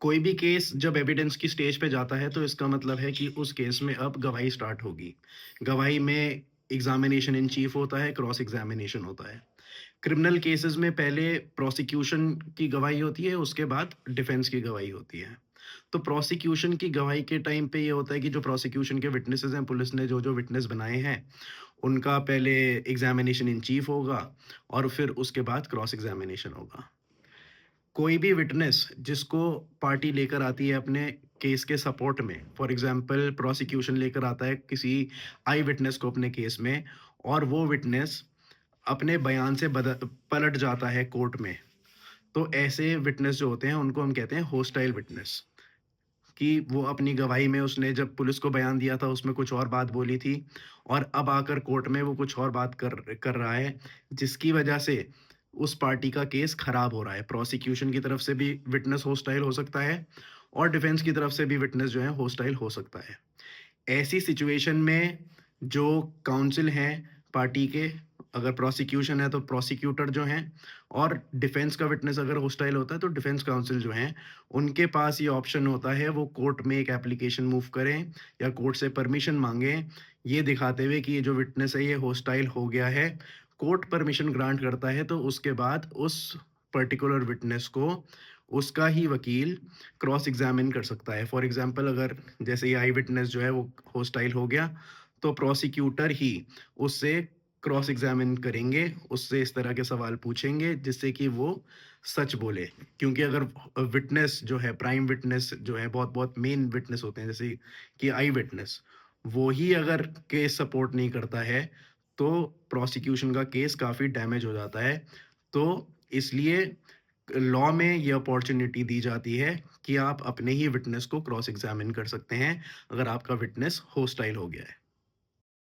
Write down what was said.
कोई भी केस जब एविडेंस की स्टेज पे जाता है तो इसका मतलब है कि उस केस में अब गवाही स्टार्ट होगी। गवाही में एग्जामिनेशन इन चीफ होता है, क्रॉस एग्जामिनेशन होता है। क्रिमिनल केसेस में पहले प्रोसिक्यूशन की गवाही होती है, उसके बाद डिफेंस की गवाही होती है। तो प्रोसिक्यूशन की गवाही के टाइम पे ये होता है कि जो प्रोसिक्यूशन के विटनेसेस हैं, पुलिस ने जो-जो विटनेस बनाए हैं, उनका पहले एग्जामिनेशन इन चीफ होगा और फिर उसके बाद क्रॉस एग्जामिनेशन होगा। कोई भी विटनेस जिसको पार्टी लेकर आती है अपने केस के सपोर्ट में, फॉर एग्जांपल प्रोसिक्यूशन लेकर आता है किसी आई विटनेस को अपने केस में और वो विटनेस अपने बयान से पलट जाता है कोर्ट में, तो ऐसे विटनेस जो होते हैं उनको हम कहते हैं होस्टाइल विटनेस। कि वो अपनी गवाही में उसने जब पुलिस को बयान दिया था उसमें कुछ और बात बोली थी और अब आकर कोर्ट में वो कुछ और बात कर कर रहा है, जिसकी वजह से उस पार्टी का केस खराब हो रहा है। प्रोसिक्यूशन की तरफ से भी विटनेस होस्टाइल हो सकता है और डिफेंस की तरफ से भी विटनेस जो है होस्टाइल हो सकता है। ऐसी सिचुएशन में जो काउंसिल हैं पार्टी के, अगर प्रोसिक्यूशन है तो प्रोसिक्यूटर जो हैं और डिफेंस का विटनेस अगर होस्टाइल होता है तो डिफेंस काउंसिल जो हैं, उनके पास ये ऑप्शन होता है वो कोर्ट में एक एप्लीकेशन मूव करें या कोर्ट से परमिशन माँगें, ये दिखाते हुए कि ये जो विटनेस है ये होस्टाइल हो गया है। कोर्ट परमिशन ग्रांट करता है तो उसके बाद उस पर्टिकुलर विटनेस को उसका ही वकील क्रॉस एग्जामिन कर सकता है। फॉर एग्जांपल अगर जैसे ये आई विटनेस जो है वो होस्टाइल हो गया, तो प्रोसिक्यूटर ही उससे क्रॉस एग्जामिन करेंगे, उससे इस तरह के सवाल पूछेंगे जिससे कि वो सच बोले। क्योंकि अगर विटनेस जो है, प्राइम विटनेस जो है, बहुत-बहुत मेन विटनेस होते हैं जैसे कि आई विटनेस, वो ही अगर केस सपोर्ट नहीं करता है, तो प्रोसिक्यूशन का केस काफ़ी डैमेज हो जाता है। तो इसलिए लॉ में ये अपॉर्च्युनिटी दी जाती है कि आप अपने ही विटनेस को क्रॉस एग्जामिन कर सकते हैं, अगर आपका विटनेस होस्टाइल हो गया है।